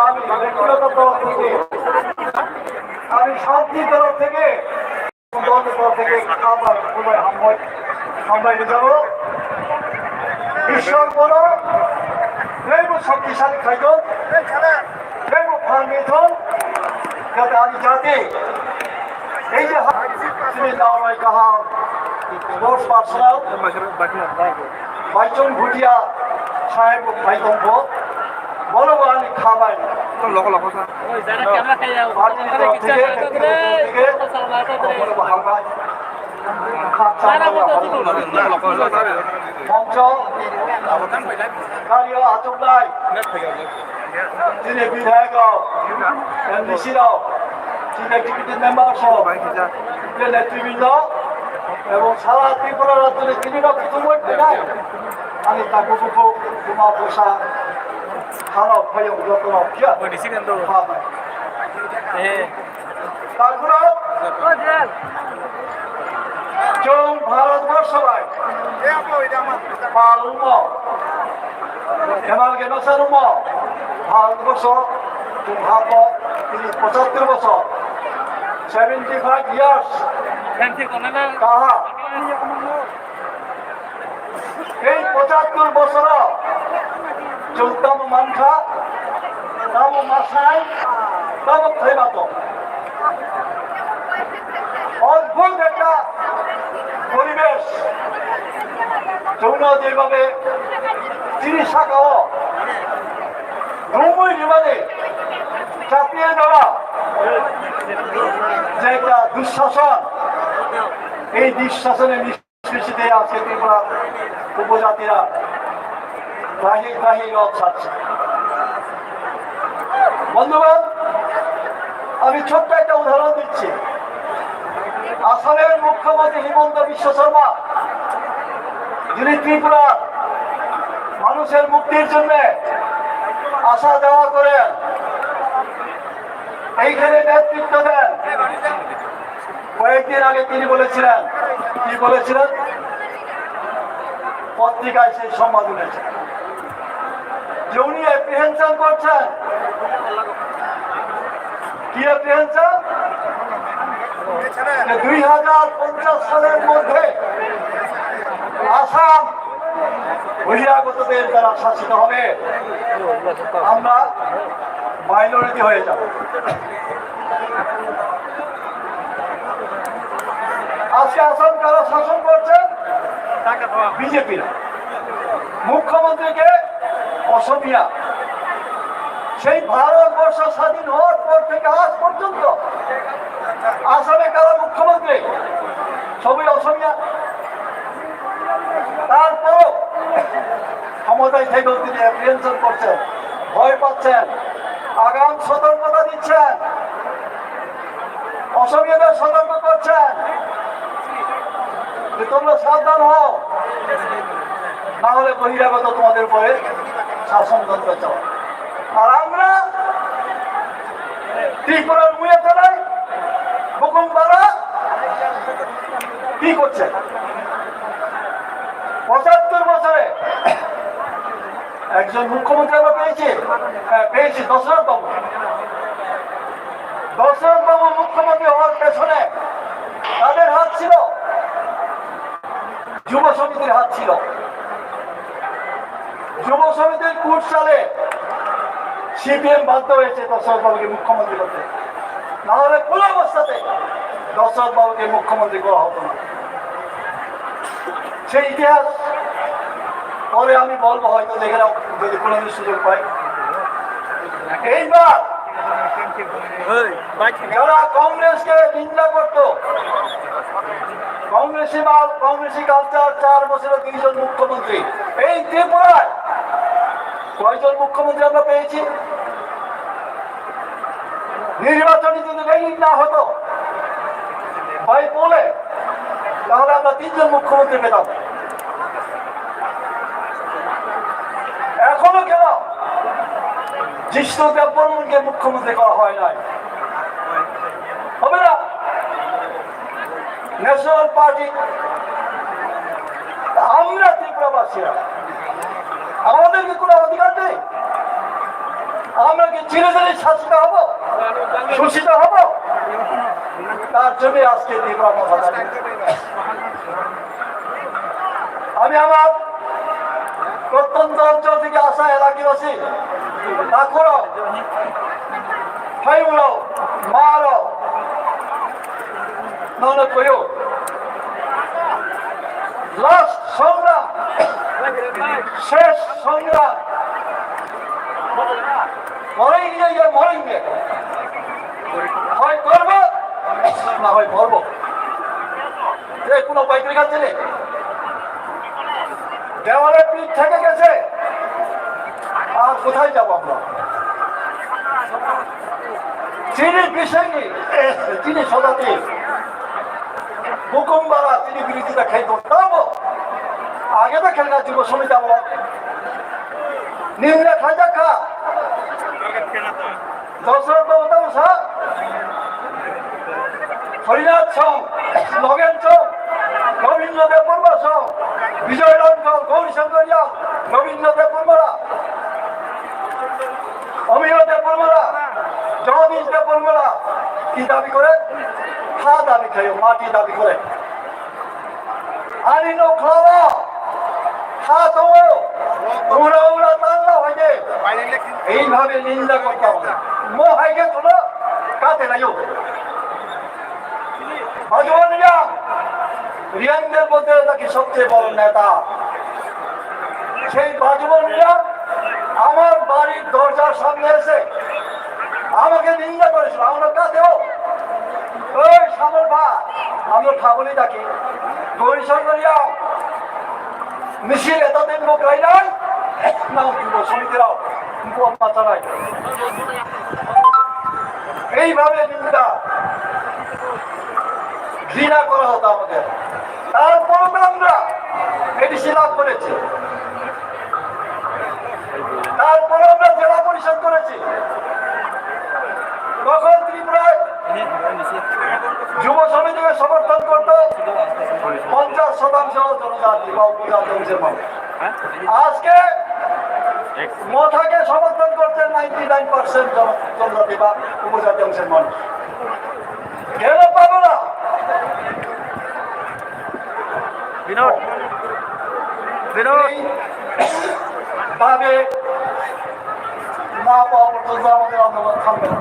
আমি ব্যক্তিগত তরফ থেকে আমি শান্তি তরফ থেকে খাবার হামলায় যাবো। ঈশ্বর বলো শক্তিশালী খাইজন ফার্মেশন যাতে আজ জাতি এই যে কাহা স্পোর্টস পার্সোনাল বাইচন ভুটিয়া সাহেব ভাইতম বলো আমি খাবাই মঞ্চ গাড়িও আচমলাই তিনি বিধায়ক এমডিসিরাও চিফ এক্সিকিউটিভ মেম্বার সহ নেতৃবৃন্দ এবং সারা ত্রিপুরা রাজ্যের তিনি কিছু নাই আমি তাকে তোমার পোষা খারাপ হয়ে যত্ন তারপরে जों भारतवर्ष भारतवर्ष তিনি ৭৫ বছর 75 ইয়ার্স কাহা এই ৭৫ বছর চৌতাম মানখা তাম মাসাই তাম থাইমাত অদ্ভুত একটা পরিবেশ যৌন যেভাবে তিরিশ শাখাও ধুমুই বিমানে চাপিয়ে দেওয়া যে একটা দুঃশাসন এই দুঃশাসনের নিষ্কৃতিতে আজকে ত্রিপুরা উপজাতিরা গ্রাহী গ্রাহী রথ ছাড়ছে। বন্ধুগণ আমি ছোট্ট একটা উদাহরণ দিচ্ছি। আসামের মুখ্যমন্ত্রী হিমন্ত বিশ্ব শর্মা যিনি ত্রিপুরার মানুষের মুক্তির জন্য আসা যাওয়া করেন এইখানে নেতৃত্ব দেন। কয়েকদিন আগে তিনি বলেছিলেন কি বলেছিলেন পত্রিকায় সেই সংবাদ উঠেছে যে উনি অ্যাপ্রিহেনশন করছেন। কি অ্যাপ্রিহেনশন? 2050 সালের মধ্যে আসাম বহিরাগতদের দ্বারা শাসিত হবে, আমরা মাইনরিটি হয়ে যাব। আজকে আসাম কারা শাসন করছেন? বিজেপিরা। মুখ্যমন্ত্রীকে অসমিয়া। সেই ভারতবর্ষ স্বাধীন হওয়ার পর থেকে আজ পর্যন্ত আসামে কারা মুখ্যমন্ত্রী? সবই অসমিয়া। তারপর ক্ষমতায় থেকেও তিনি অ্যাপ্রিহেনশন করছেন, ভয় পাচ্ছেন, আগাম সতর্কতা দিচ্ছেন, অসমিয়াদের সতর্ক করছেন যে তোমরা সাবধান হও, না হলে বহিরাগত তোমাদের উপরে শাসনতন্ত্র চাও। আর আমরা ত্রিপুরার মুয়ে ফেলাই হুকুমবারা কি করছে? ৭৫ বছরে একজন মুখ্যমন্ত্রী আমরা পেয়েছি দশরথ বাবু। দশরথ বাবু মুখ্যমন্ত্রী হওয়ার পেছনে তাদের হাত ছিল, যুব সমিতির হাত ছিল। যুব সমিতির কুট সালে সিপিএম বাধ্য হয়েছে দশরথ বাবুকে মুখ্যমন্ত্রী করতে, না হলে কোন অবস্থাতে দশরথ বাবুকে মুখ্যমন্ত্রী করা হতো না। সেই ইতিহাস পরে আমি বলবো, হয়তো দেখে নাও যদি কোনোদিন সুযোগ পাই। এইবার যারা কংগ্রেসকে নিন্দা করতো, কংগ্রেসি মাল, কংগ্রেসি কালচার, 4 বছরে 2 জন মুখ্যমন্ত্রী। এই ত্রিপুরায় কয়জন মুখ্যমন্ত্রী আমরা পেয়েছি? নির্বাচনে যদি রেগিং না হতো ভাই বলে, তাহলে আমরা 3 জন মুখ্যমন্ত্রী পেতাম। এখনো কেন জিষ্ণু দেববর্মনকে মুখ্যমন্ত্রী করা হয় নাই? হবে না? ন্যাশনাল পার্টি, আমরা ত্রিপুরাবাসীরা, আমাদেরকে কোনো অধিকার নেই? আমরা কি চিরদিনই শাসিত হব, শোষিত হব? তার জন্য আজকে তীব্র কথা জানি। আমি আমার প্রত্যন্ত অঞ্চল থেকে আসা এলাকাবাসী ঠাকুর ভাইগুলো মারো মনে করিও লাস্ট সংগ্রাম, শেষ সংগ্রাম মরেঙ্গে মরেঙ্গে, হয় করবো না হয় মরবো, কোনো বাইকের কাছে নেই। দেওয়ালের পিঠ থেকে গেছে, আর কোথায় যাবো আমরা? তিনি বিষয়নি, তিনি সদাতি হুকুমবারা, তিনি বিরোধিতা খেলতো। তাও আগে তো খেলনা যুব সমিতি আমার নিম্নে খাজা খা দশরথ হরিনাথ সং, নগেন সং, রবীন্দ্র দেববর্মা সং, বিজয় রঞ্জন, গৌরীশঙ্করিয়া, রবীন্দ্র দেববর্মারা, অমিয় দেববর্মারা, জগদীশ দেববর্মারা কি দাবি করে? খা দাবি খাই, মাটি দাবি করে। আনিনো খাওয়া খা তো উড়া উড়া তাল্লা হয়ে এইভাবে নিন্দা করতাম। মো হাইকে তোলো কাতে নাই ভগবান রিয়াংদের মধ্যে নাকি সবচেয়ে বড় নেতা। সেই বাজবন রিয়াং আমার বাড়ির দরজার সামনে এসে আমাকে নিন্দা করেছিল। আমরা কাতেও ওই সামল ভা, আমরা খাবলি ডাকি গৌরীশঙ্কর রিয়াং মিছিল এতদিন মুখ রাই নাই না যুব সমিতিরাও মাথা নাই। এইভাবে নিন্দা ঘৃণা করা হতো আমাদের। তারপর আমরা এডিসি লাভ করেছি, তারপরে আমরা জেলা পরিষদ করেছি। তখন ত্রিপুরায় যুব সমিতিকে সমর্থন করতো 50% জনজাতি বা উপজাতি অংশের মানুষ। আজকে মথাকে সমর্থন করছে 99% জনজাতি বা উপজাতি অংশের মানুষ। কেন পাবো না? ভাবে না পাওয়া পর্যন্ত আমাদের আন্দোলন থামবে না।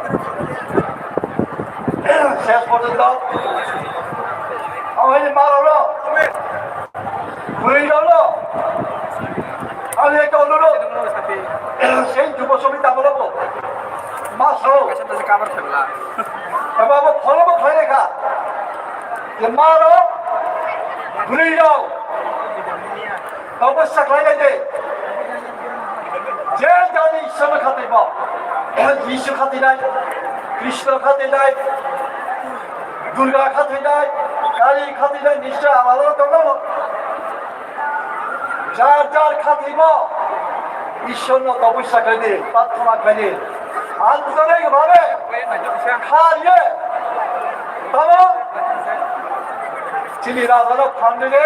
শেষ পর্যন্ত আমি মার হলো ঘুরে গেল। আমি একটা অনুরোধ সেই যুব সমিতি বলবো মাস এবং ফলব খাই রেখা যে মারো ঘুরে যাও তপস্যা খাই যে যে জানি ঈশ্বরের খাতে বা যিশু খাতে নাই, কৃষ্ণ খাতে নাই, দুর্গা খাতে নাই, কালী খাতে নাই, নিশ্চয় আলাদা তো না। যার যার খাতিব ঈশ্বর তপস্যা করে দিন, প্রার্থনা করে আন্তরিক ভাবে খাইয়ে তবে তিনি রাধারক ফান্ডিনে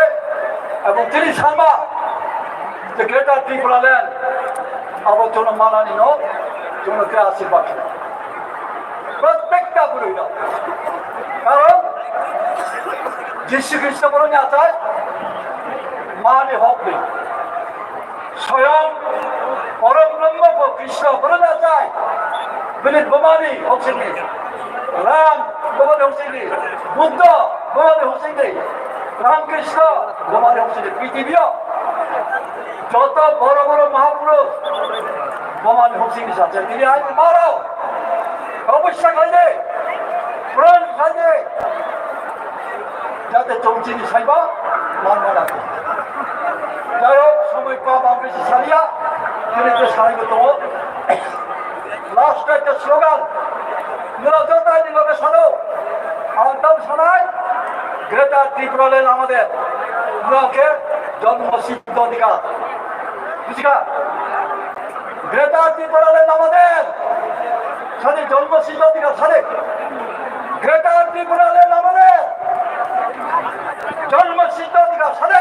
এবং তিনি সাংবা যে গ্রেটার ত্রিপুরা ল্যান্ড আমার জন্য মানানি জনকে আশীর্বাদ প্রত্যেকটা পুরোহিত। কারণ যীশু খ্রিস্ট বরণে আচার মানে হবে স্বয়ং পরম ব্রহ্ম কৃষ্ণ বরণে আচার বিনীত বোমানি হোসেনি, রাম বোমানি হোসেনি, বুদ্ধ বোমানি হোসেনি, রামকৃষ্ণ বোমানি হোসেনি। পৃথিবীও যত বড় বড় মহাপুরুষ বোমানি হোসেনি আছে। তিনি আজ মারো অবশ্যা খাইলে প্রাণ খাইলে যাতে চৌচিনি সাইবা মানবা রাখে। যাই হোক সময় কম আমি বেশি সারিয়া কিন্তু সারিব তো লাস্ট একটা স্লোগান নিরজতায় নিলকে শোনো আন্তম শোনায় গ্রেটার ত্রিপুরা ল্যান্ড আমাদের জন্মসিদ্ধ অধিকার। বুঝিকা গ্রেটার ত্রিপুরা ল্যান্ড আমাদের সাথে জন্মসিদ্ধ অধিকার সাথে গ্রেটার ত্রিপুরা ল্যান্ড আমাদের জন্মসিদ্ধ অধিকার সাথে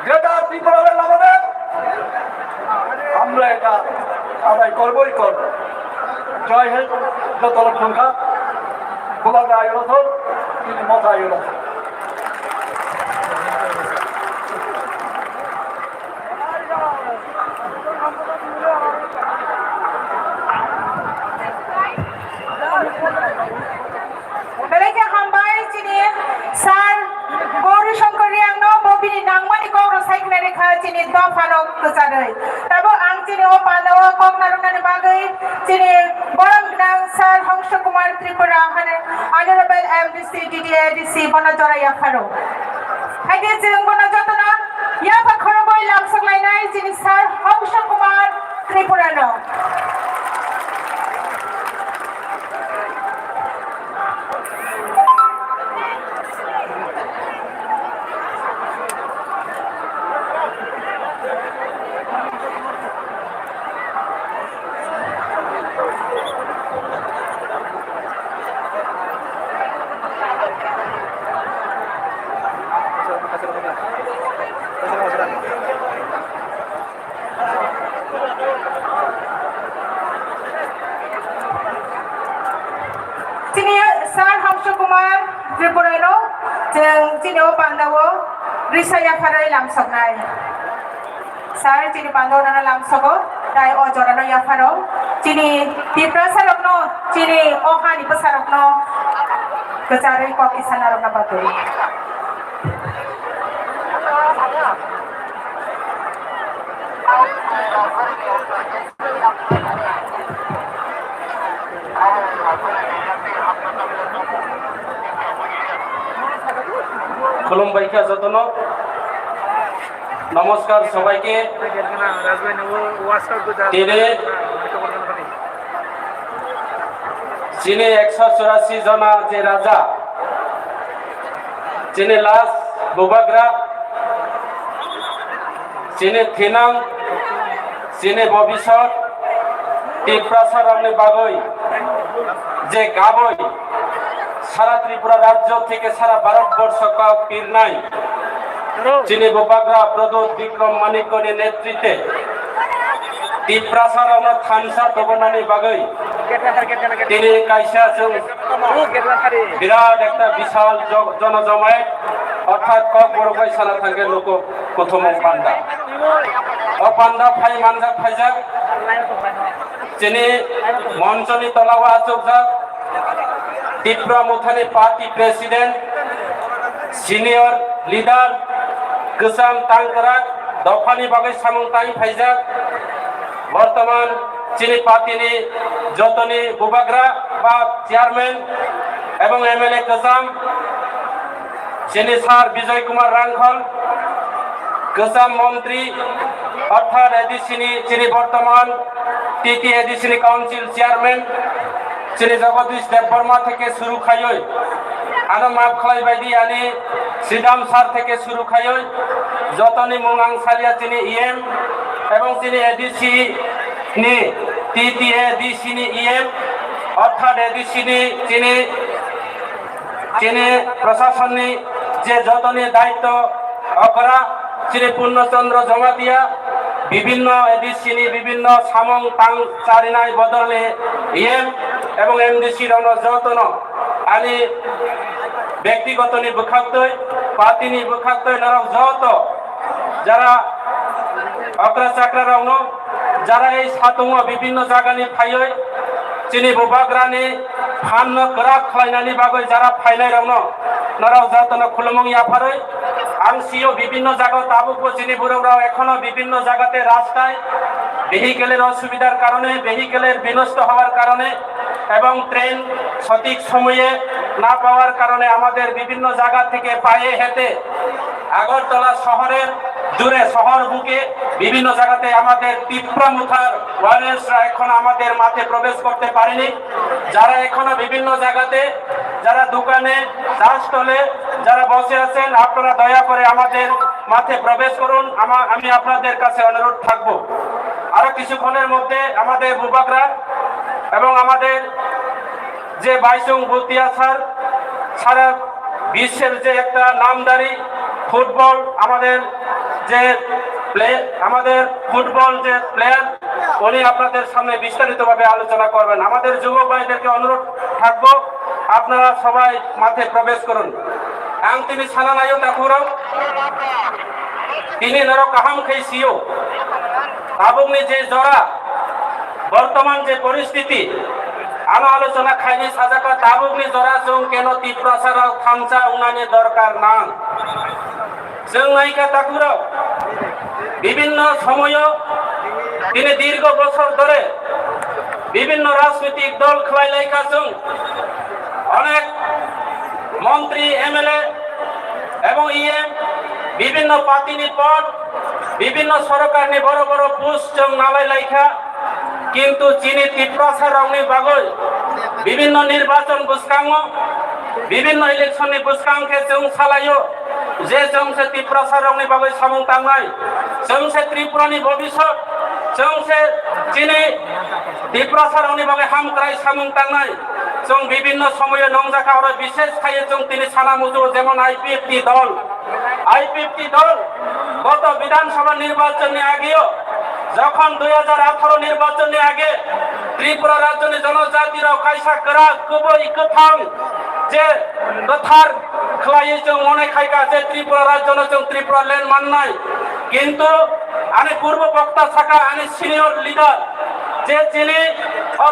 গ্রেটার ত্রিপুরা ল্যান্ড আমাদের। আমরা এটা আদায় করবই করব। জয় হিন্দ, যত সংখ্যা গোলাগা আয়োজন তিনি মত আয়োজন। Belakang hambai sini sar Gauri Shankar yang no bobini nangmani gauro saikna rekha sini do phanok kesadai. Tabo ang sini o pandawa kong narungan bagai sini borang nang sar Hangsha Kumar Tripura hane Honorable MDC DDADC Bonajora Yapharo. Haide sing Bonajotana Yapharo boy lamsak lainai sini sar Hangsha Kumar Tripura no. Sini sar Hangsha Kumar Tripurano jeng sini o pandawo Risa Yapharai lamsaknai. Sar sini pandawo nana lamsago dai o jorano Yapharo sini diprasarokno sini o hani pasarokno kecari koki sanarokna baturi. খুলুমবাইকা যতন নমস্কার সবাইকে। চীনে 184 জনা যে রাজা চীনে লাস বুবাগ্রা চীনে থিনাং চীনে ভবিষ্যৎ ত্রিপ্রাসার আমনে বাগই যে গাবই সারা ত্রিপুরা রাজ্য থেকে সারা ভারতবর্ষ কাউ পীর নাই চীনে বোপাগ্রা প্রদোত বিক্রম মানিকনের নেতৃত্বে ত্রিপ্রাসার আমরা থানসা তবনানি বাগই তিনি কাইসা বিরাট একটা বিশাল জনজমায়েত অর্থাৎ কক বড় সারা থাকে লোক প্রথম পান্ডা ও পান্ডা ফাই মানজাক ফাইজাক চিনি মঞ্চনি তলাওয়া আচক যাক ত্রিপুরা মুথানি পার্টি প্রেসিডেন্ট সিনিয়র লিডার গোসাম তাংকরাক দফানি বাগৈ সামংতাই ফাইজাক বর্তমান চিনি পার্টিনি যতনি বুবাগ্রা বা চেয়ারম্যান এবং এমএলএ গোসাম চিনি স্যার বিজয় কুমার রাংখল গোসাম মন্ত্রী অর্থাৎ এডিসিনি চিনি বর্তমান টিটি এডিসিনি কাউন্সিল চেয়ারম্যান চিনি জগদীশ দেববর্মা থেকে শুরু খাইই আনো মাপ খাই বাইদি আনি শ্রীরাম স্যার থেকে শুরু খাইই যতনি মুঙাং সালিয়া চিনি ইএম এবং চিনি এডিসি নি টিটি এডিসি নি ইএম অর্থাৎ এডিসি নি চিনি চিনি প্রশাসনী যে যতনি দায়িত্ব অকরা চিনি পূর্ণচন্দ্র জমা দিয়া বিভিন্ন এডিসিনি বিভিন্ন সামং তাং চারিনাই বদলে ইএম এবং এমডিসি রন যতন আনি ব্যক্তিগত নি বুখাক্তই পার্টি নি বুখাক্তই নরক যত যারা অকরা চাকরা রন যারা এই সাতং বিভিন্ন জায়গা নি ফাইই চিনি বুবাগ্রানি ফান্ন করা খাইনানি বাগৈ যারা ফাইনাই রন নরক যতন খুলমং ইয়াফারই আং সিও বিভিন্ন জায়গা তাবুকো চিনি বুড়াও এখনো বিভিন্ন জায়গাতে রাস্তায় ভেহিকেলের অসুবিধার কারণে ভেহিকেলের বিনষ্ট হওয়ার কারণে এবং ট্রেন সঠিক সময়ে না পাওয়ার কারণে আমাদের বিভিন্ন জায়গা থেকে পায়ে হেঁটে আগরতলা শহরের দূরে শহর বুকে বিভিন্ন জায়গাতে আমাদের তীব্রমুখার ওয়ারিয়ার্সরা এখন আমাদের মাঠে প্রবেশ করতে পারেনি। যারা এখনো বিভিন্ন জায়গাতে যারা দোকানে চাষস্থলে যারা বসে আছেন আপনারা দয়া করে আমাদের মাঠে প্রবেশ করুন। আমি আপনাদের কাছে অনুরোধ থাকবো আরো কিছুক্ষণের মধ্যে আমাদের বুবাগ্রা এবং আমাদের যে বাইচুং ভুতিয়া স্যার সারা বিশ্বের যে একটা নামদারি ফুটবল আমাদের যে আমাদের ফুটবল যে প্লেয়ার উনি আপনাদের সামনে বিস্তারিতভাবে আলোচনা করবেন। আমাদের যুব ভাইদেরকে অনুরোধ থাকবো, আপনারা সবাই মাঠে প্রবেশ করুন। তিনি সানানায়ও তাকুরও তিনি নরক আহাম খেয়েছিও আবুংনি যে জরা বর্তমান যে পরিস্থিতি আলো আলোচনা খাইনি সাজাকা তাবুকনি জরা जों কেন তীব্রসারাও থামচা উনানি দরকার না जों নায়িকা তাকুরও বিভিন্ন সময় তিনি দীর্ঘ বছর ধরে বিভিন্ন রাজনৈতিক দল খেলাইলাইকা जों অনেক মন্ত্রী এমএলএ এবং ইএম বিভিন্ন পার্টিনি পদ বিভিন্ন সরকারনি বড় বড় পোস্ট जों নালাইলাইকা কিন্তু চিনি তীব্রসার রংনি বাগৈ বিভিন্ন নির্বাচন বুসকাঙো বিভিন্ন ইলেকশননি বুসকাংকে जों সালাयो যে जों से তীব্রসার রংনি বাগৈ সামুং তাंनाय जों से ত্রিপুরানি ভবিষ্যৎ जों से চিনি তীব্রসার রংনি বাগৈ হামক্রাই সামুং তাंनाय जों বিভিন্ন সময়ে নংজাকা আরো বিশেষ খাইয়ে जों তিনি সানা মুজু যেমন আইপিএফটি দল গত বিধানসভা নির্বাচনের আগেও যখন 2018 নির্বাচনের আগে ত্রিপুরা রাজ্যের জনজাতিরা কাইসা করা খুবই কঠাং যে কথার খাইয়ে जों মনে খাইকা যে ত্রিপুরা রাজ্য जों ত্রিপুরা ল্যান্ড মাননাই কিন্তু আনে পূর্ব বক্তা থাকা আনে সিনিয়র লিডার যে তিনি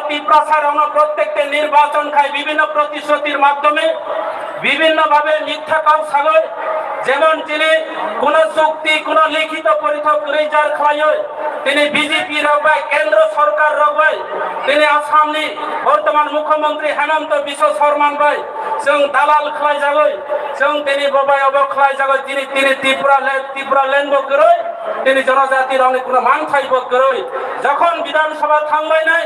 তীব্রসার প্রত্যেকটা নির্বাচন খায় বিভিন্ন প্রতিশ্রুতির মাধ্যমে বিভিন্নভাবে মিথ্যা কাউসাগর যেমন তিনি কোন চুক্তি কোন লিখিত পরীক্ষা করে যার খাওয়ায় তিনি বিজেপি রবাই কেন্দ্র সরকার রবাই তিনি আসামনি বর্তমান মুখ্যমন্ত্রী হেমন্ত বিশ্ব শর্মান ভাই जों দালাল খাই যাগৈ जों তিনি ববাই অবখলাই যাগৈ তিনি ত্রিপুরা লেনব করই তিনি জনজাতির অনেক কোনো মান খাইব করই যখন বিধানসভা থামবাই নাই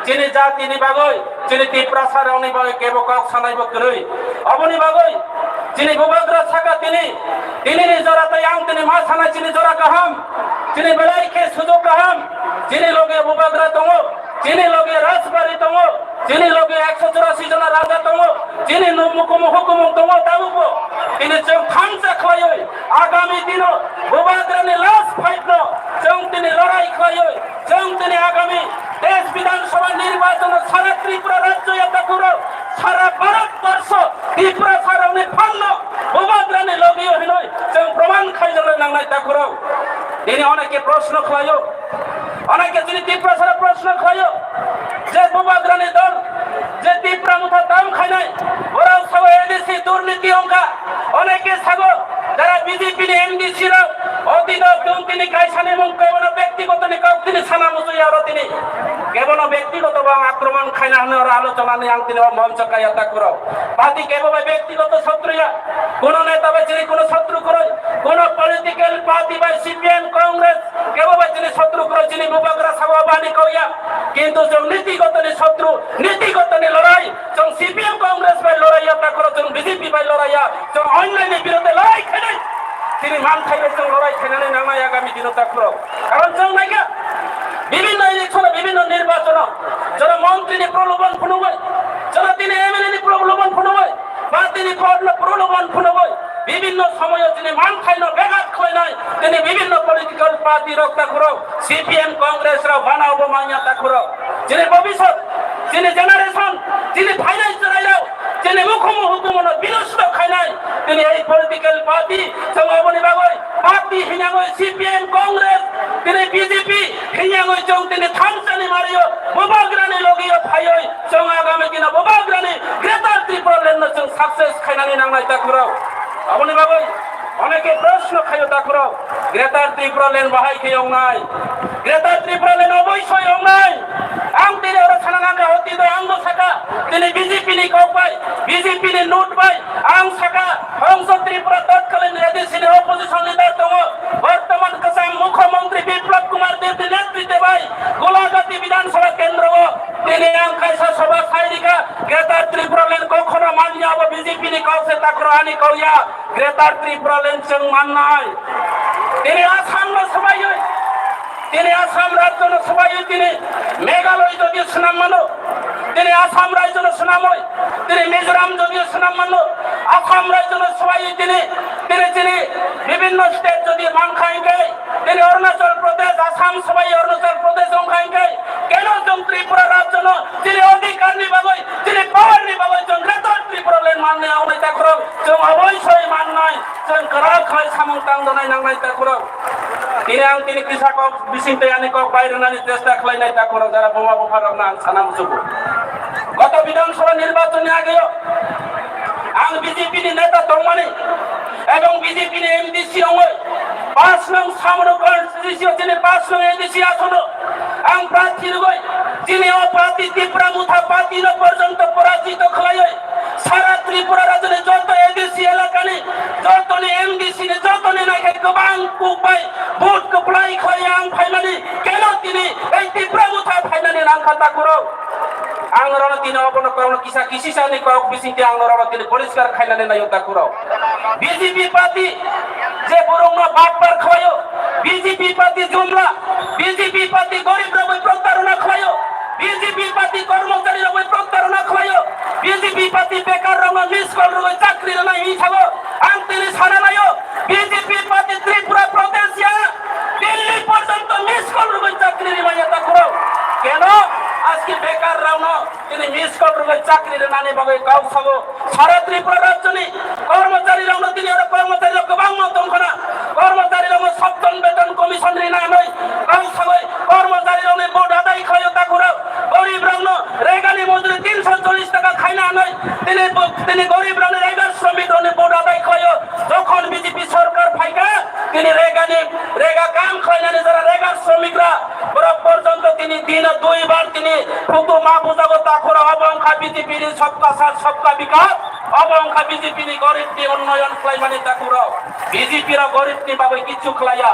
তিনি জাতিনি বাগৈ তিনি তীব্রসার অনি বাগৈ কেব কক সানাইব করই অবনি বাগৈ তিনি বুবাগ্রা থাকা তিনি জরাতাই আং তিনি মা সানা তিনি জরা কাহাম তিনি বেলাইকে সুযোগ কাহাম তিনি লগে বুবাগ্রা দङ তিনি লগে রাজবাড়ি দङ তিনি লগে 184 জন রাজা দङ তিনি হুকুম দङ তাবুব তিনি जों থামচা খাইয় আগামী দিন বুবাগ্রানি লাস্ট ফাইট जों তিনি লড়াই খাইয় जों তিনি আগামী দেশ বিধানসভা নির্বাচন সারা ত্রিপুরা রাজ্য এটা করে সারা ভারতবর্ষ ত্রিপুরা সারানি ফান্ন বুবাগ্রানি লগিও হইনই जों প্রমাণ খাইজলে নাংনাই তা করো তিনি অনেকে প্রশ্ন খাইয় অনেকে তিনি ত্রিপুরা সারা প্রশ্ন খাইয় যে বুবাগ্রানি দল যে ত্রিপুরা মুঠা দাম খাই নাই ওরাও সব এডিসি দুর্নীতি অঙ্কা অনেকে সাগো যারা বিজেপি এমডিসি রা অধীন তিনি কাইসানি এবং কেবল ব্যক্তিগত তিনি সানা মুজুই আর তিনি কেবল ব্যক্তিগত বা আক্রমণ খাইনা হওয়ার আলোচনা নিয়ে তিনি মঞ্চ কাইয়াতা করো বাদি কেবল ব্যক্তিগত শত্রুয়া কোন নেতা বা যিনি কোন শত্রু করে কোন পলিটিক্যাল পার্টি বা সিপিএম কংগ্রেস কেবল যিনি শত্রু করে যিনি বুবাগ্রা সাবাবানি কইয়া কিন্তু যে নীতিগত শত্রু নীতিগত লড়াই যে সিপিএম কংগ্রেস বাই লড়াই আপনা করো যে বিজেপি বাই লড়াইয়া যে অনলাইনের বিরুদ্ধে লড়াই খেলে তিনি মান খাইবে যে লড়াই খেলে নামাই আগামী দিনতা করো কারণ যে নাইকা বিভিন্ন ইলেকশন বিভিন্ন নির্বাচন যারা মন্ত্রী প্রলোভন ফুনবই যারা তিনি এমএলএ প্রলোভন ফুনবই বা তিনি প্রলোভন ফুনবই বিভিন্ন সময়ে তিনি মান খাইনো বেগাত খাই নাই তিনি বিভিন্ন পলিটিক্যাল পার্টি রক্ষা করো সিপিএম কংগ্রেস রা বানাও মাইয়াতা করো যিনি ভবিষ্যৎ যিনি জেনারেশন যিনি ফাইনান্স চালাইও যিনি হুকুম বিনষ্ট খাই নাই তিনি এই পলিটিক্যাল পার্টি সমাবনী বাগৈ পার্টি হিনাগৈ সিপিএম কংগ্রেস তিনি বিজেপি হিনাগৈ চৌ তিনি থামচানি মারিও বুবাগ্রানি লগিও ফাইও চৌ আগামী দিন বুবাগ্রানি গ্রেটার ত্রিপুরা লেন্ড চৌ সাকসেস খাইনানি নাংনাই তা করো আপনি বাবুই অনেকে প্রশ্ন খাইও তা করো গ্রেটার ত্রিপুরা লেন্ড বাহাই খেয়েও নাই গ্রেটার ত্রিপুরা লেন্ড অবশ্যই নাই আং তিনি ওরা ছানানাঙ্গা অতীত আঙ্গ শাখা তিনি বিজেপি নি কক পাই বিজেপি নি নোট পাই আং শাখা হংস ত্রিপুরা তৎকালীন এডিসি অপোজিশন লিডার দङ বর্তমান কাসাম মুখ্যমন্ত্রী বিপ্লব কুমার দেব নেতৃত্বে ভাই গোলাঘাটি বিধানসভা কেন্দ্র তিনি আং কাইসা সভা সাইরিকা গ্রেটার ত্রিপুরা লেন্ড কখনো মানিয়া আব বিজেপি নি কাউসে তাকর আনি কইয়া গ্রেটার ত্রিপুরা লেন্ড চং মাননাই তিনি আসাম সবাই তিনি আসাম রাজ্য সবাই তিনি মেঘালয় যদি সুনাম মানো তিনি আসাম রাজ্য সুনাম তিনি মিজোরাম যদি সুনাম মানো আসাম রাজ্য সবাই তিনি বিভিন্ন স্টেট যদি মান খাই তিনি অরুণাচল প্রদেশ আসাম সবাই অরুণাচল প্রদেশ खाएंगे केन जों त्रिपुरा राज्य न जिनि अधिकार नि बागै जिनि पावर नि बागै जों ग्रेटर त्रिपुरा लेन मानने आवनाय ताखुराव जों अबयस्सय माननाय जों कराखाय सामं तांदनाय नांनाय ताखुराव তিনি কৃষকক বিচিন্তে আনিকক বাইরনানি চেষ্টা খালাইনাই তাখুরাव যারা বোমা বোফারাव आं साना मुसुखौ गत विधानसभा निर्वाचननि আগেও आं বিজেপিनि नेता दंमानि এবং বিজেপিनि एमडिसि आवै 5 नং सामनो कन्स्टिट्युएन्सि जिनि 5 नং एमडिसि आसनो आं प्रार्थी रुगै जिनि अपाति त्रिपुरा मुथा पार्टी न पर्यन्त पराजित खालायै सारा त्रिपुरा राज्यनि जत एमडिसि एलाकानि जतनि एमडिसि नि जतनि नायखे गोबां कुबाय भोट कप्लाय खालाय आं फाइनालि केन तिनि এই त्रिपुरा मुथा फाइनालि नांखाता कुरो आं रन तिनि अबन करन किसा किसिसानि कक बिसिंति आं रन तिनि परिष्कार खाइनानै नायो ताकुराव बीजेपी पार्टी जे बरंग बाटपार खायो बीजेपी पार्टी जुमला बीजेपी पार्टी गरीब रबै प्रतारणा खायो बीजेपी पार्टी कर्मचारी रबै प्रतारणा खायो बीजेपी पार्टी बेकार रङ मिस कल रबै चाकरी नै हिसाब आं तिनि साना नायो बीजेपी पार्टी त्रिपुरा प्रदेश या दिल्ली पर्यन्त मिस कल रबै चाकरी माया ताकुराव केन আজকে বেকার রাউন তিনি মিস করবে চাকরি নানি বাগে গাও সাগো সারা ত্রিপুরা রাজ্যনি কর্মচারী রাউন তিনি আর কর্মচারী গোবাং মতন খনা কর্মচারী রাউন সপ্তম বেতন কমিশন রি না নই গাও সাগো কর্মচারী রাউন বোর্ড আদায় খায় তাকুরা গরিব রাউন রেগানি মজুরি 340 টাকা খায় না নই তিনি গরিব রাউন রেগার শ্রমিক রাউন বোর্ড আদায় খায় যখন বিজেপি সরকার ফাইকা তিনি রেগা কাম খায় না যারা রেগার শ্রমিকরা বড় পর্যন্ত তিনি দিন দুইবার তিনি ফুকু মাহফুজাগো তাখুরা অবংখা বিজেপির সবকা সাথ সবকা বিকাশ অবংখা বিজেপির গরিবটি উন্নয়ন খাইমানি তাখুরা বিজেপির গরিবটি বাবই কিছু খাইয়া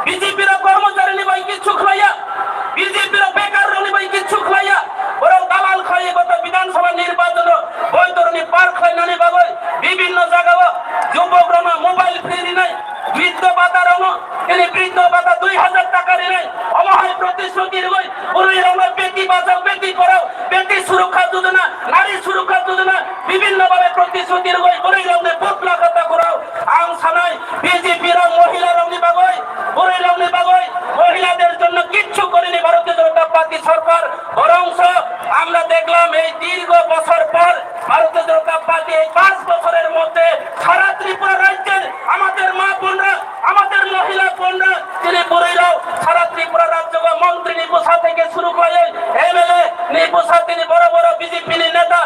বিজেপির কর্মচারী নিবাই কিছু খাইয়া বিজেপির বেকার নিবাই কিছু খাইয়া বরং দালাল খাইয়ে গত বিধানসভা নির্বাচন বৈতরণী পার্ক খাইনানি বাবই বিভিন্ন জায়গায় যুবকরা মোবাইল ফ্রি নাই বৃদ্ধ ভাতা রঙ তিনি বৃদ্ধ ভাতা 2000 টাকা রে অমহাই প্রতিশ্রুতির গই পুরোই রঙ বেটি বাঁচাও বেটি পড়াও বেটি সুরক্ষা যোজনা নারী সুরক্ষা যোজনা বিভিন্ন ভাবে প্রতিশ্রুতির গই পুরোই রঙ পুতলা কথা করাও আং সানাই বিজেপি র মহিলা রঙ বাগই পুরোই রঙ বাগই মহিলাদের জন্য কিচ্ছু করেনি ভারতীয় জনতা পার্টি সরকার বরংস আমরা দেখলাম এই দীর্ঘ বছর পর ভারতীয় জনতা পার্টি এই 5 বছরের মধ্যে সারা ত্রিপুরা রাজ্যের আমাদের মা বোনরা আমাদের মহিলা বোনরা তিনি পুরোইরাও সারা ত্রিপুরা রাজ্য মন্ত্রী নিপুসা থেকে শুরু করে এমএলএ নিপুসা তিনি বড় বড় বিজেপি নেতা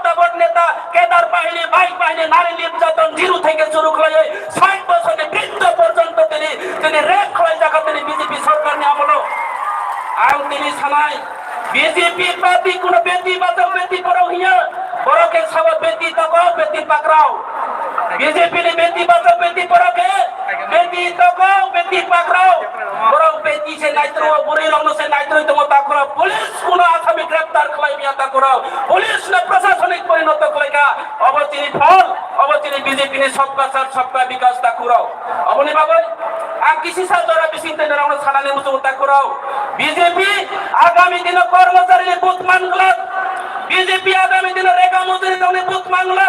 তাবট নেতা কেদার বাহিনী বাইক বাহিনী নারী নির্যাতন জিরো থেকে শুরু করে 60 বছরের বৃদ্ধ পর্যন্ত তিনি রেপ খাওয়াই জায়গা তিনি বিজেপি সরকার নিয়ে আমলো আর তিনি সানাই बीजेपी पार्टी কোনো বেটি বাঁচাও বেটি পড়াও হিয়া বড়কে সব বেটি তকাও বেটি পাকড়াও बीजेपी ने बेटी बचाओ बेटी पढ़ाओ के बेटी तकाओ बेटी पकड़ाओ बड़ो बेटी से नाइत्रो बुरी लोगों से नाइत्रो तो मत करो पुलिस कोनो आसामी ग्रेप्तार खलाई मिया ता करो पुलिस ने प्रशासनिक परिणत करेगा अब तिनी फल अब तिनी बीजेपी ने सबका साथ सबका विकास ता करो अब नि बाबा आ किसी साथ जरा बिसिनते नराउन छानाले मुसु ता करो बीजेपी आगामी दिन कर्मचारी ने बुथ मांगला बीजेपी आगामी दिन रेगा मजदूरी ने बुथ मांगला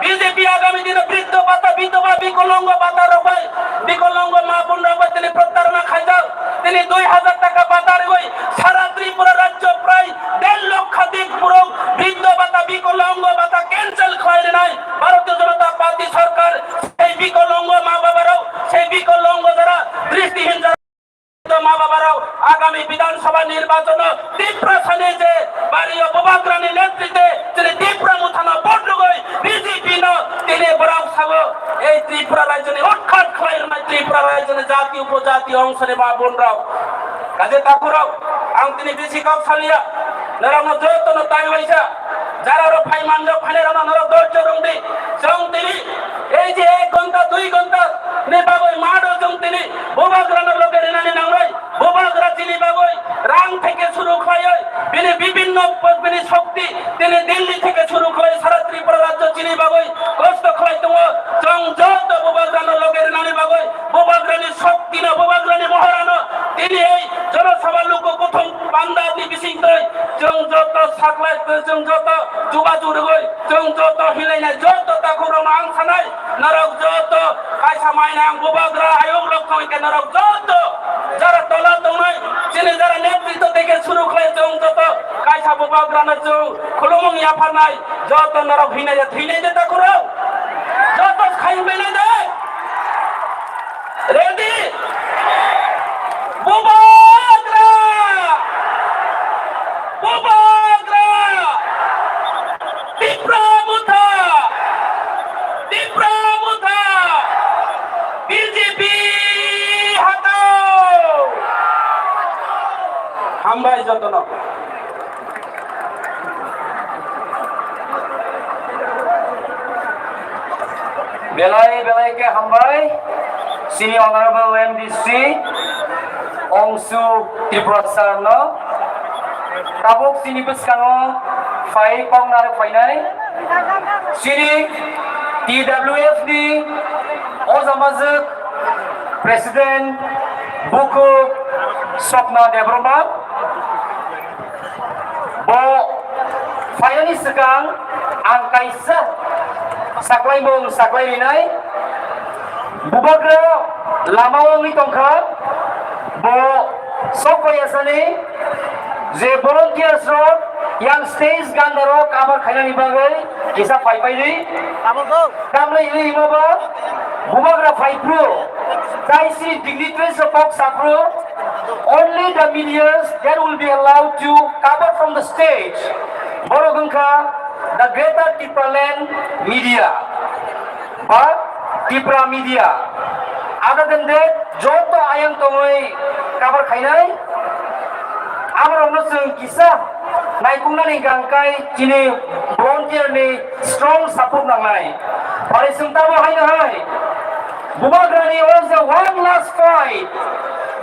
बीजेपी आगामी दिन বৃদ্ধ ভাতা বিধবা বিকলাঙ্গ ভাতা রবাই বিকলাঙ্গ মা বোন রবাই তিনি প্রতারণা খাই যাও তিনি 2000 টাকা ভাতা রবাই সারা ত্রিপুরা রাজ্য প্রায় 1.5 লক্ষাধিক পুরো বৃদ্ধ ভাতা বিকলাঙ্গ ভাতা ক্যান্সেল খাই নাই ভারতীয় জনতা পার্টি সরকার এই বিকলাঙ্গ মা বাবারাও সেই বিকলাঙ্গ যারা দৃষ্টিহীন মা বাবারাও আগামী বিধানসভা নির্বাচন ত্রিপুরা সানে যে বাড়িও বোবাগ্রানি নেতৃত্বে তিনি ত্রিপুরা মুথানা ভোট লগাই বিজেপি ন তিনি বরাও সাগো এই ত্রিপুরা রাজ্যে উৎখাত খাইর নাই ত্রিপুরা রাজ্যে জাতি উপজাতি অংশরে মা বোনরাও কাজে তাকুরাও আং তিনি বেশি কাপ সালিয়া নরম যতন তাই হইছা যারা ফাই মানলো ফানে রানা নর দর্জ রংদি জং তিনি এই যে 1 ঘন্টা 2 ঘন্টা নে বাবই মাডো জং তিনি বোবাগ্রানের লোকের নানি নাংরাই বোবাগ্রা তিনি বাবই রাং থেকে শুরু হয় তিনি বিভিন্ন তিনি শক্তি তিনি দিল্লি থেকে শুরু করে সারা ত্রিপুরা রাজ্য চিনি বাবই কষ্ট খাই তো জং যত বোবাগ্রানের লোকের নানি বাবই বোবাগ্রানি শক্তি না বোবাগ্রানি মহারানা তিনি এই জনসভা লোক প্রথম বান্দা দি বিসিংতই জং যত সাকলাই জং যত जुबा जुरगोय जों जत हिलायनाय जत ताखुराव आं सानाय नरक जत कायसा मायनां बुबाग्रा आयं लखनौ के नरक जत जारा तला दंनाय Sini jara netrito থেকে শুরু করে জং যত কাইসা বাবা গ্রামে জং খুলুমং ইয়াফানাই যত নরক হিনে যে থিনে যে তা করো যত খাই বেলে দে রেডি বুবাগ্রা বুবাগ্রা টিপ্রামুথা টিপ্রামুথা বিজেপি হাটাও হামবাই যতন Belai ke hambai sini honorable MDC Ongsu Tripura Sarno tabuk sini beskango fai kong narik fainai sini TWFD Ozamazuk Presiden Buku Sopna Debroma bo fainani sekang angkaisa saklai mong saklai rinai bubagra lamawang itongka bo sokoy asani je volunteers rok yang stage gandaro kabar khainani bagai kisa pai di kamlai ini imoba bubagra pai pro kaisi dignitaries of sapro only the medias that will be allowed to cover from the stage borogungka the greater Tipraland media but Tipra media other than that joto ayang tongoi kabar khainai amar onusung kisa naikungna ni gangkai chini volunteer ni strong support nangnai pare sungtabo haina hai bubagrani was the one last fight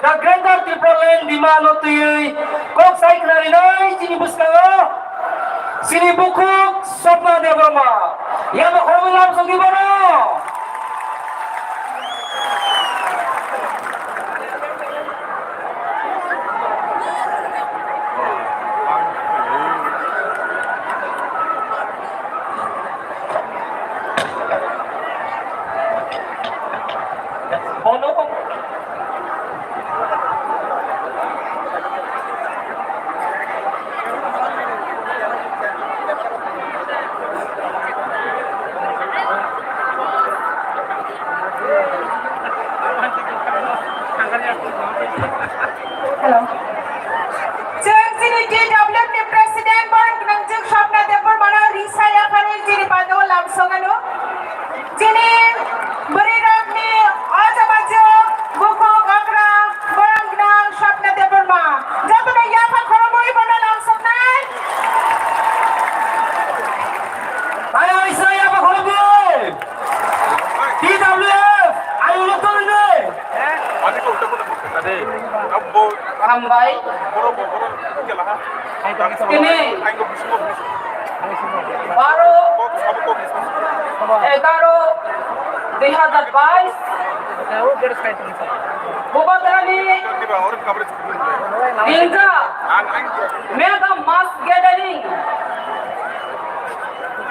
the greater Tipraland dimano tuyui kok sai knari nai chini buskago sini buku Sopna Debroma yang berkorban langsung di mana? Hello. Jeng sini DWFD Presiden Borang Kenangjung Sopna Debroma Risaya Khani jini padu langsung anu jini berirok ni Ozamazuk Buku Agra Borang Kenang Sopna Debroma jatuh na yafa koromoi pada langsung nai Ayo Isaya apa koromoi TWF ayo betul ini hambai ini baru 11/2022 Bubagrani Inga mega mass gathering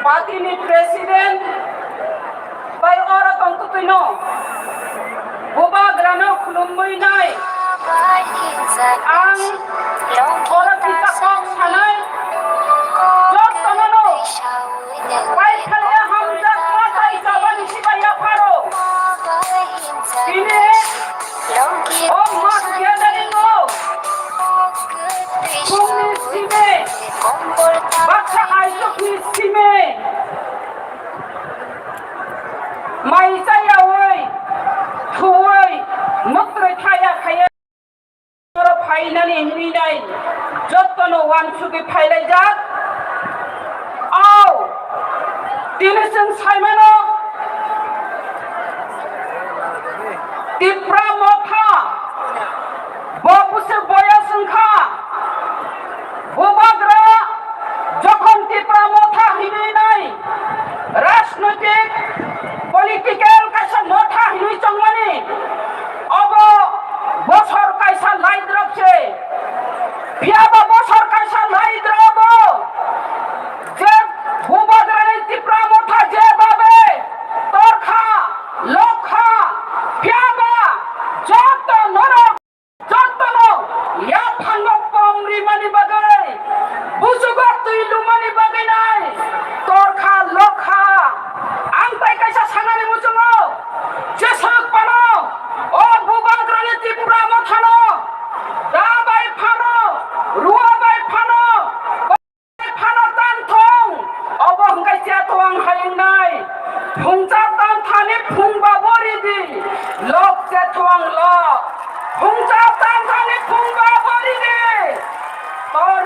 party ni presiden by ora tongtutuino Bubagrano khulumui nai ang ora kita kong sanai jok tonano pai khalya hamza kata isaban sibaya paro ini om mas gathering o kumi sime bacha aisok ni sime mai saya woi thuoi mutre khaya khaya फाइनली हिँडिनाइ जत्तनो वानसुकी फाइलाइ जात आओ तिनसुन साइमानो तिप्रा मथा बपुसे बयसुनखा बुबाग्रा যখন তিপ্রা মথা হিনাই রাজনৈতিক পলিটিক্যাল কাছে মথা হিনুই চংমানি অব বছর কাইসা লাইদ রাখছে বিয়াবা বছর কাইসা লাইদ রাব যে ভূবাগ্রানি তিপ্রা মথা যে বাবে তরখা লক্ষা বিয়াবা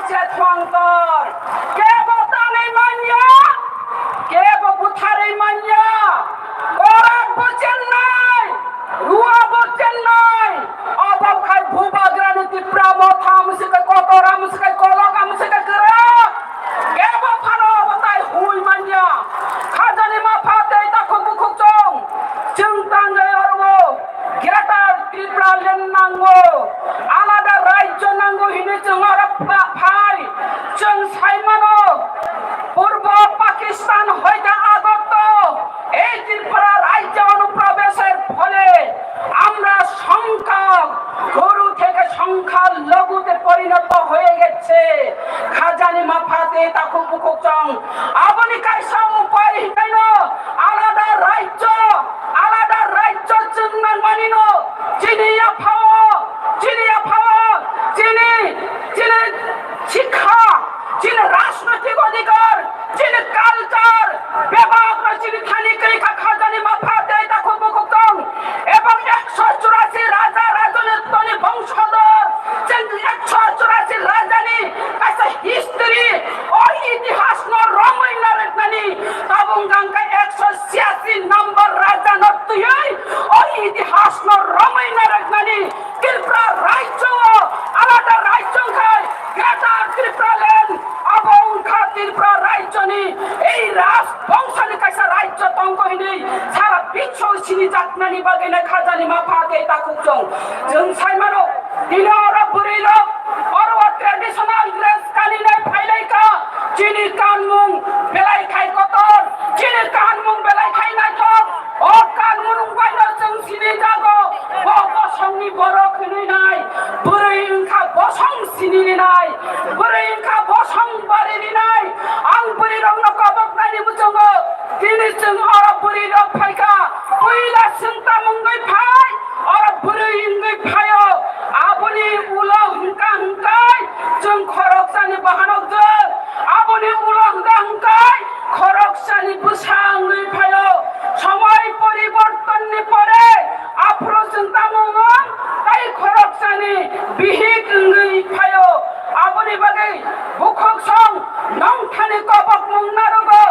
Aceh Tuangtor. Kebo tanai manja. Kebo putari manja. Orang bercenai. Rua bercenai. Abang kai bubagra nanti pramotha musikai kotora musikai kologa musikai gerak. Kebo pano batai hui manja. Khajani ma pate takuk bukuk chong. Jengtang gay orbo. Greater Tripura land nango. Alada রাজ্য nango hini jeng arab bhai. Jeng saimano. পূর্ব পাকিস্তান হইতে আগত এই ত্রিপুরা রাজ্য অনুপ্রবেশের ফলে আমরা সংখ্যক গরু থেকে সংখ্যা লঘুতে পরিণত হয়ে গেছে খাজানি মাফাতে তাকু বুকুক চং আপনি কাইসা উপায় হিকাইন আলাদা রাজ্য জন্য মানিন চিনিয়া ফাও চিনি শিক্ষা চিনি রাজনৈতিক অধিকার চিনি কালচার বিভাগ চিনি খানি করিকা খাজানি মাফাতে তাকু বুকুক চং এবং 184 রাজা রাজনীতি বংশধর 184 রাজধানী কাছে হিস্ট্রি ও ইতিহাস ন রঙই না রেখনানি তাবং গাঙ্কা 186 নম্বর রাজা নতুই ও ইতিহাস ন রঙই না রেখনানি ত্রিপুরা রাজ্য আলাদা রাজ্য খায় গ্রেটার ত্রিপুরা ল্যান্ড আবং খা ত্রিপুরা রাজ্যনি এই রাজ বংশনি কাছে রাজ্য তঙ্গহিনি সারা বিশ্ব সিনি জাতনানি বাগেনে খাজানি মাফাতে তাকুক চং जों साइमानो दिनो अरा बुरिलो अरवा ट्रेडिशनल ड्रेस कालिनाय फाइलाइका चिनि कानमुं बेलाय खाय कतर चिनि कानमुं बेलाय खाय नायथक अ कानमुं बायनो जों सिनि जागो ब बसंनि बर' खनिनाय बुरै इंखा बसं सिनिनाय बुरै इंखा बसं बारिनिनाय आं बुरै रंनो कबक नायनि बुजंगो दिनि जों अरा बुरिलो फायका पहिला सिंता मंगै फाय अरा बुरै इंगै फायो आबनि उला हुंका हुंकाय जों खरकसानि बाहानक जों आबनि उला हुंका हुंकाय खरकसानि बुसांगै फायो समय परिवर्तननि परे आफ्रो चिंता मंगन ताई खरकसानि बिहिक इंगै फायो आबनि बागै बुखक सं नंथानि कबक मंगनारगो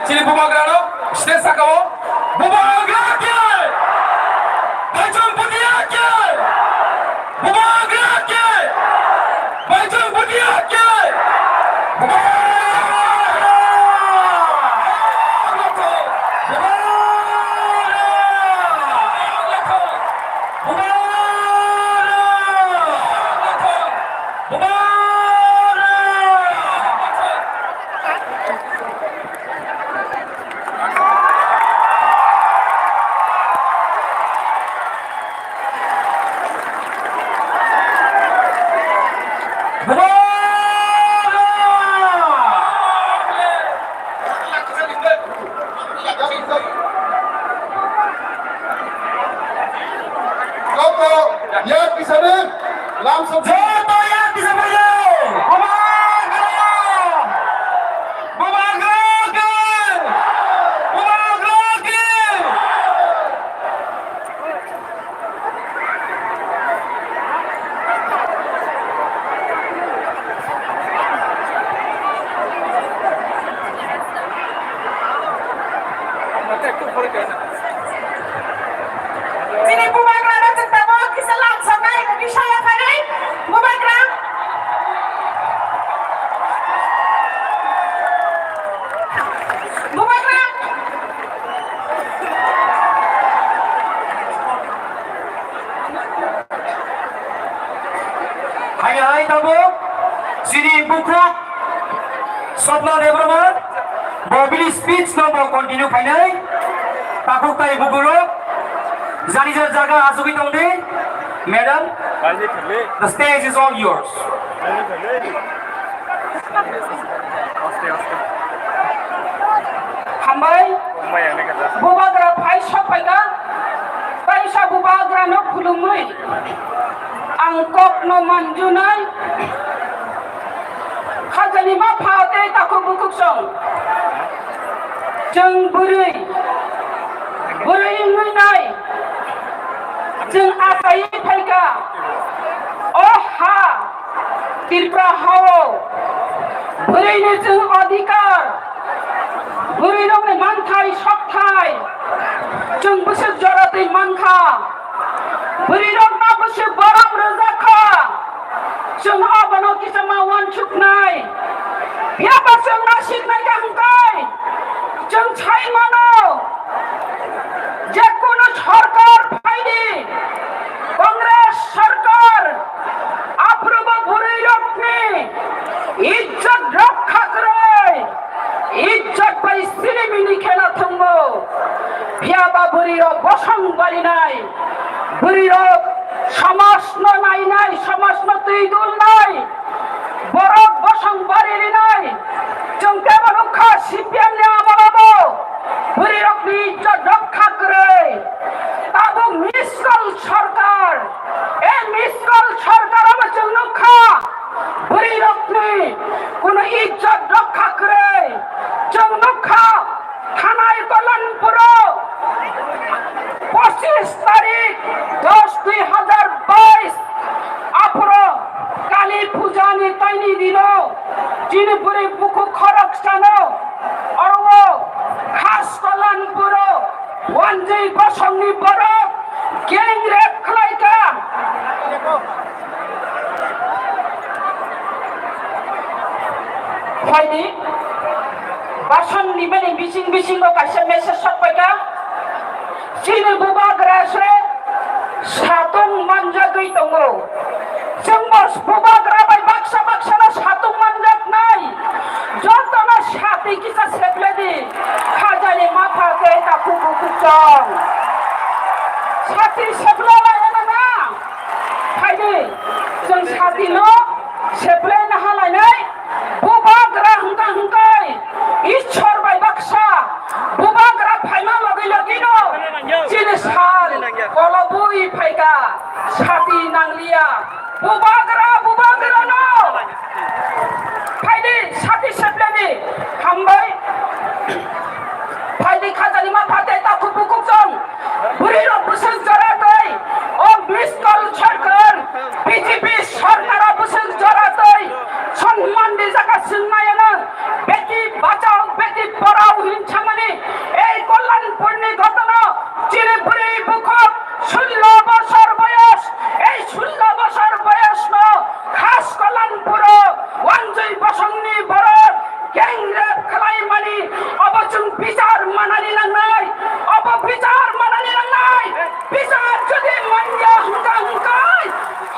Sini Bumagrano, State Sakao, Bumagrake, Bajang Budiake, Bumagrake, Bajang Budiake, Botoya bisa baju. Sini bubagra na tabo kisalang sabay di saya kanay bubagra. Bubagra. Hai tabo. Sini buku. Sopna Debrahman. Bobili speech nomor continue finally. Takuk tai buguro. Zani jaga asubi tongde. Madam, the stage is all yours. Hambai bubagra phai sapaika paisa bubagra no khulumui angkok no manjunai khajani ma phate takuk bukuk song jeng burai nai jeng atai phaika oh ha tirpra hao burai ne jeng adhikar burai rok ne manthai sakthai jeng busuk jorate mankha burai rok na busuk borok rozakha jeng abano kisama wanchuk nai ya basung nasik nai gangkai jeng chai mano যে কোন সরকার পাইনি কংগ্রেস সরকার আপ্রব বুড়ি রক্ষে ইজ্জত রক্ষা করে ইজ্জত পাই সিনেমিনি খেলা থঙ্গ ভিয়াবা বুড়ি রক বসং বাড়ি নাই বুড়ি রক সমাসন নাই নাই সমাসন তুই দুল নাই বরক বসং বাড়ির নাই চমকে রক্ষা সিপিএম নে আমলাবো বুড়ি রক ইজ্জত রক্ষা করে তাবো মিসকল সরকার এই মিসকল সরকার আমার রক্ষা বুড়ি রক কোন ইজ্জত রক্ষা করে রক্ষা থানায় কল্যাণপুর 25 তারিখ 10/2022 আপরো কালী পূজা নি তাইনি দিল জিনপুরে বুকু খরক সানো অরব খাস কল্যাণপুর ওয়ানজি বসংনি বড় গ্যাং রেপ খলাইকা হয়নি বাসন নিবেনি বিসিং বিসিং ও কাছে মেসেজ সপাইকা চিনি বুবাগ্রা আসরে সাতং মানজা গই দঙ্গো জংবস বুবাগ্রা বাই বাক্সা বাক্সা না সাতং মানজাক নাই যতনা সাথে কিসা সেবলেদি খাজানি মাথাতে তাকু বুকু চং সাথে সেবলা লাগে না খাইনি जों साथील' सेबलायनो हालायनाय बुबाग्रा हुंका हुंकाय इच्छर बाय बाक्सा बुबाग्रा फाइमा लगै लगैनो जिनिस हाल कलबुई फाइगा साथी नांलिया बुबाग्रा बुबाग्रा न फाइदि साथी सेबलायनि हामबाय फाइदि खाजानि मा फाते ताखु बुकुक जों बुरि र बुसुल जरादै ओ मिसकल सरकार বিজেপি সরকার বসেন জড়াতেই সম্মান দিয়ে জায়গা সিনমায়না বেটি বাঁচাও বেটি পড়াও হিংসা মানে এই কল্যাণপূর্ণি ঘটনা চিরপুরি বুকক 16 বছর বয়স এই 16 বছর বয়স ন খাস কল্যাণপুর ওয়ানজয় বসংনি বড় গ্যাং রেপ খেলাই মানে অবচুন বিচার মানালি নাই অপবিচার মানালি নাই বিচার যদি মানিয়া হুঙ্কা হুঙ্কায়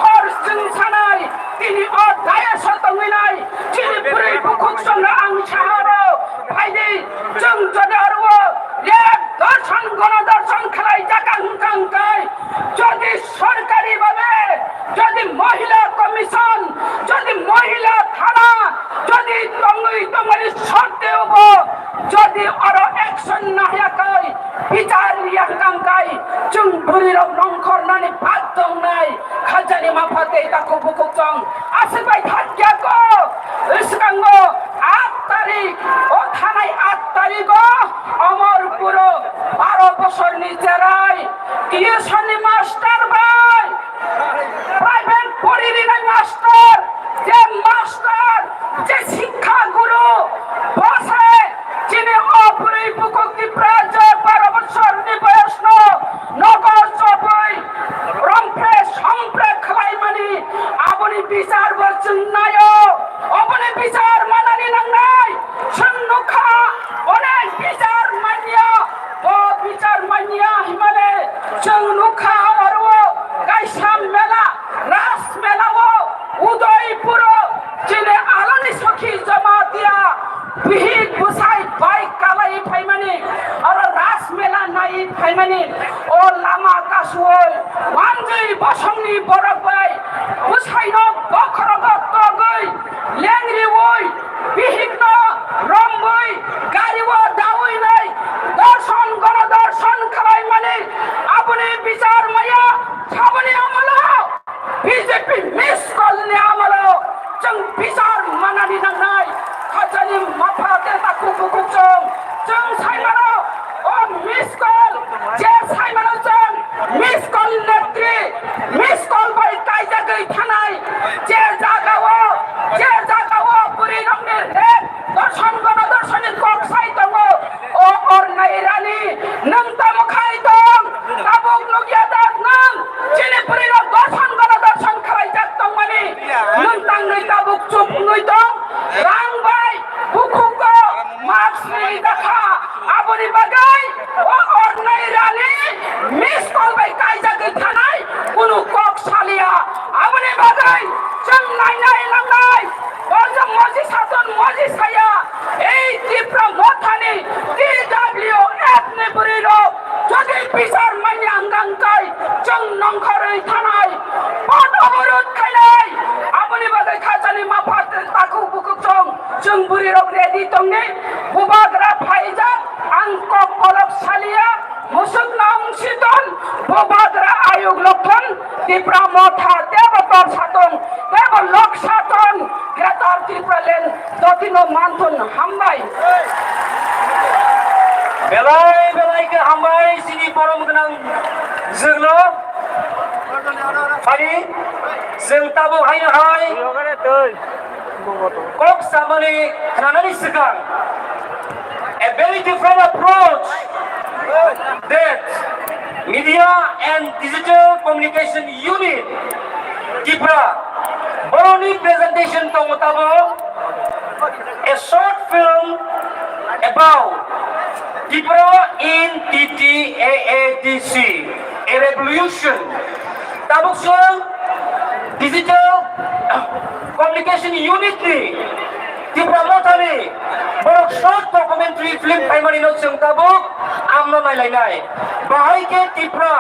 হরসুন সানাই তিনি অধ্যায় শতমিনাই চিরপুরি বুকুক সঙ্গে আংশাহার ভাইদি জং জদারও রেপ দর্শন গণদর্শন খেলাই জাকা হুঙ্কা হুঙ্কায় যদি সরকারি ভাবে যদি মহিলা কমিশন যদি মহিলা থানা যদি তঙ্গই তঙ্গলি শর্তে হব যদি আরো অ্যাকশন না হয় বিচার ইয়াকাঙ্কাই চুং বুড়ির নংখর নানি ভাত দং নাই খাজানি মাফাতে তাকু বুকুক চং আসিবাই থাকি ইসকাঙ্গ 8 তারিখ ও থানায় 8 তারিখ আমার পুরো 12 বছর নিচেরাই টিউশনি মাস্টার ভাই প্রাইভেট পড়িনি না মাস্টার যে শিক্ষাগুরু বসে যিনি অপরিক বুকুক্তি প্রায় 12 বছর নিবয়স্ন নগর চবই রংপ্রে সম্প্রে খাইমানি আপনি বিচার বলছেন নাই আপনি বিচার মানানি নাই সন্নুখা অনেক বিচার মানিয়া ও বিচার মানিয়া হিমালে সন্নুখা আর ও কাইসাম মেলা রাস মেলাও উদয়পুর চিনে আলোনি সখী জমা দিয়া বিহিত বুসাই বাইক কালাই ফাইমানি আর রাস মেলা নাই ফাইমানি ও লামা কাশুল মানজই বসংনি বরক বাই বুসাই ন বখরগত গই লেংরি ওই বিহিত রম্বই গাড়িও দাউই নাই দর্শন গণদর্শন খালাই মানে আপনি বিচার মায়া সাবনি আমল বিজেপি মিস কলনি আমল जों बिचार मानानि नांनाय खाजानि माफाते ताकु बुकुचों जों साइमानो ओ मिस कल जे साइमानो जों मिस कल नेत्री मिस कल बाय कायजा गई थानाय जे जागावो पुरी रंगनि रे दर्शन गण दर्शनि कक साइ दङ ओ अरनाय रानी नों तामखाय दं ताबुक नुगिया दाग नों जिनि पुरी दर्शन गण दर्शन खालाय जाक दं माने नों तांगै ताबुक चुप नुय दं रां बाय बुकुको मार्क्स नि देखा आबनि बागै ओ अरनाय रानी मिस कल बाय कायजा गई थानाय कुनु कक सालिया आबनि बागै जों नायनाय लांनाय बजों मजि सातन मजि साया এই তীব্র মথানি টিডব্লিউ এফনি বুরির যদি বিচার মানি আঙ্গাঙ্কাই जों नंखरै थानाय पद अबरोध खायनाय আপনি বাদে খাজানি মাফাত তাকু বুকুচং जों बुरि रग रेडि दंनि बुबाग्रा फाइजा आंक पलक सालिया मुसुक नाम सिदन बुबाग्रा आयोग लक्षण तीव्र मथा देवतर सातन देव लक सातन ग्रेटर त्रिपुरालेन दतिनो मानथन हामबाय बेलाय के हामबाय सिनि परम गोनां जोंनो फारि जों ताबो हायनो हाय कक सामने खानानि सिगां a very different approach that media and digital communication unit Tripura Boroni presentation tong tabo a short film about Tripura in TTAADC a revolution tabuk sung digital communication unit ni Tripura mothani borok short documentary film primary no sung tabuk amno nai bahai ke Tripura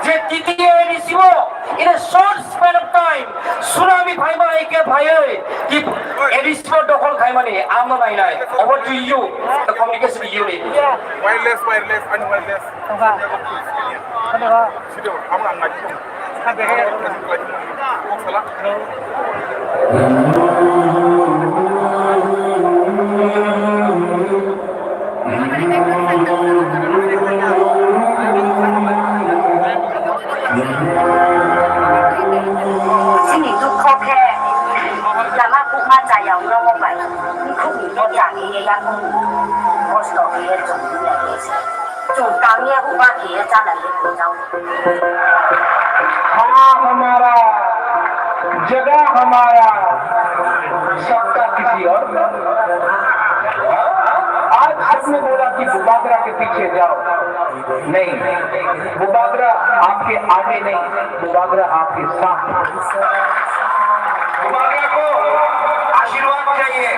je TTAADC in a short span of time tsunami bhai ke bhai ki ADC dokol khai mani amno nai over to you the communication unit wireless and wireless video আমরা নাকি Sini tu kau ke, lama aku macam yang orang baik, aku mau cari yang bos tu dia cuma ni, cuma kami aku bagi jalan itu jauh. हाँ हमारा जगह हमारा सबका किसी और आज आपने बोला कि बुबागरा के पीछे जाओ नहीं बुबागरा आपके आगे नहीं बुबागरा आपके साथ बुबागरा को आशीर्वाद चाहिए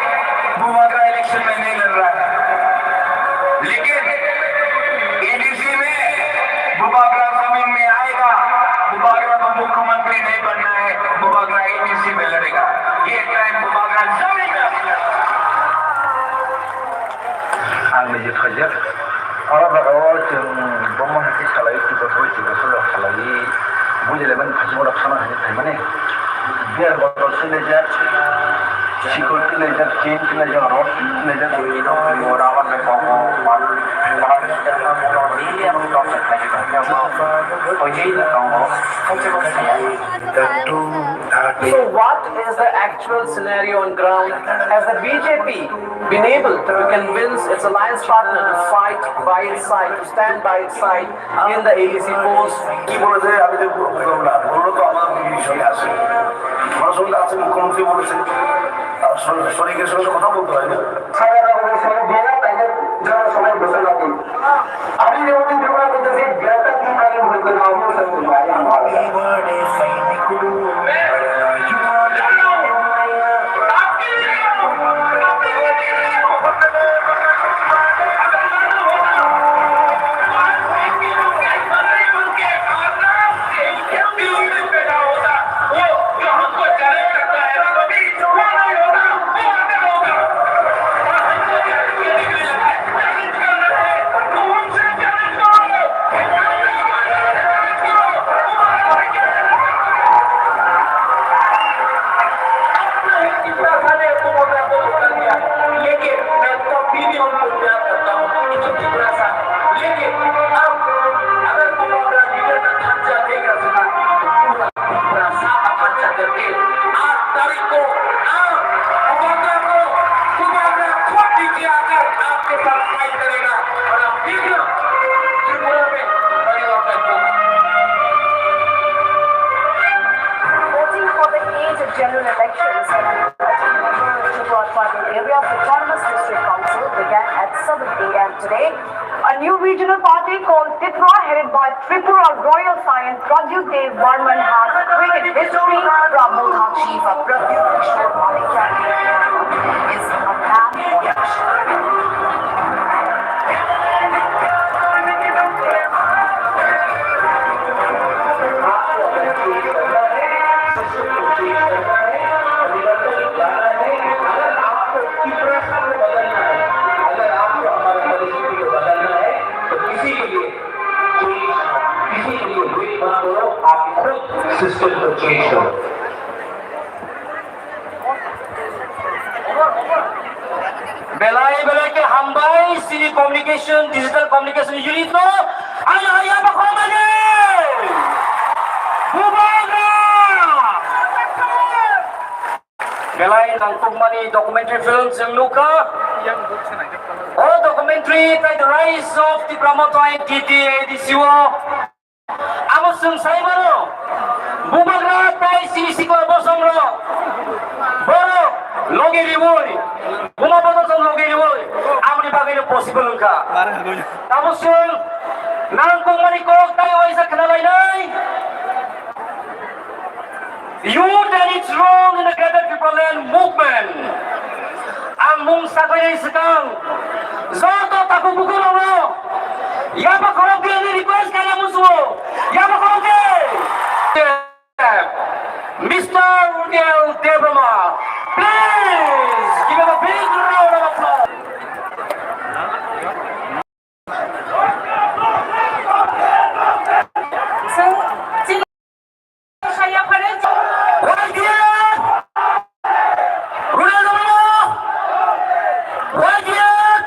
बुबागरा इलेक्शन में नहीं लड़ रहा है लेकिन एडीसी में बुबागरा जमीन में आएगा बुबागरा को मुख्यमंत्री नहीं बनना है बुबागरा एडीसी में लड़ेगा ये टाइम बुबागरा जमीन में आंनि जे खाजा अराबागाव जों ब्रह्म हाथि सालाय टिबत खालाय बुझिलेमोन खाथिमोला खाना हानि थारमाने बियार बटल kinejar, sikul kinejar, chain kinejar, rod kinejar, और आवाज में कॉम मार So what is the actual scenario on ground? Has the BJP been able to convince its alliance partner to fight by its side, to stand by its side in the AEC post? কি বলেছে আমি তো বুঝলাম না বললো তো আমার বিষয় আছে আমার সঙ্গে আছে মুখ্যমন্ত্রী বলেছেন শরীরের সঙ্গে কথা বলতে হয় না আমি যেমন বিবরণ করতেছি বেটা কি কারণ হইতে general elections for the area of Autonomous District Council began at 7 a.m. today. A new regional party called Tripura, headed by Tripura Royal Scion Pradyut Dev Varman, has created history. Brahmo Dham chief of Pradyut Kishore Malikya is a man on system to change them. Belai ke hambai sini communication digital communication unit no ayah bakomane bubaga belai nang kumani documentary films yang luka oh documentary by the rise of the Brahmotai TTA di Siwo amusung saimano bubaga tay sini sikwa bosongro boro loge riboy bumaboto loge riboy amri bagay possible ka amusung nang kumani ko tayo ay sa kanalay nay you that it's wrong in the Greater Tripolitan movement ang mong sagay sekang zoto takubukulo mo yaba koroge ni request kaya muso yaba koroge Mr. Rudel Debrama, please give him a big round of applause. So, saya pada Wajib! Rudel Debrama! Wajib!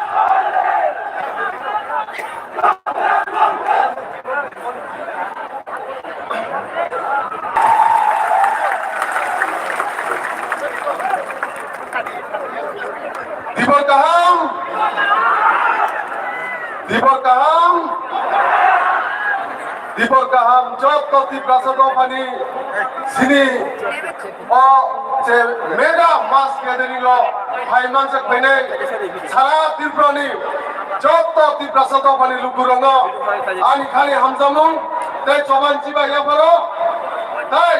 Dibor kaham job toti prasado pani sini o je mega mass gathering lo haiman sak bene sara Triprani job toti prasado pani lugurongo ani khali hamjamung tai choban chiba ya paro tai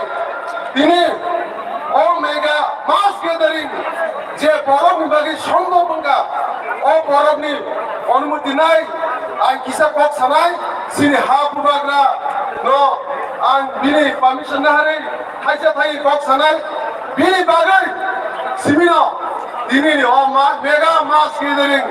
tini o mega mass gathering je borok bibagi songho bangga o borok ni অনুমতি নাই I কিসা cock Sanai Sini Ha বুবাগ্রা no আং বিনি permission না হারে খাইসা থাই cock সানাই বিনি বাগাই Cimino দিনি ও মা mega মাস gathering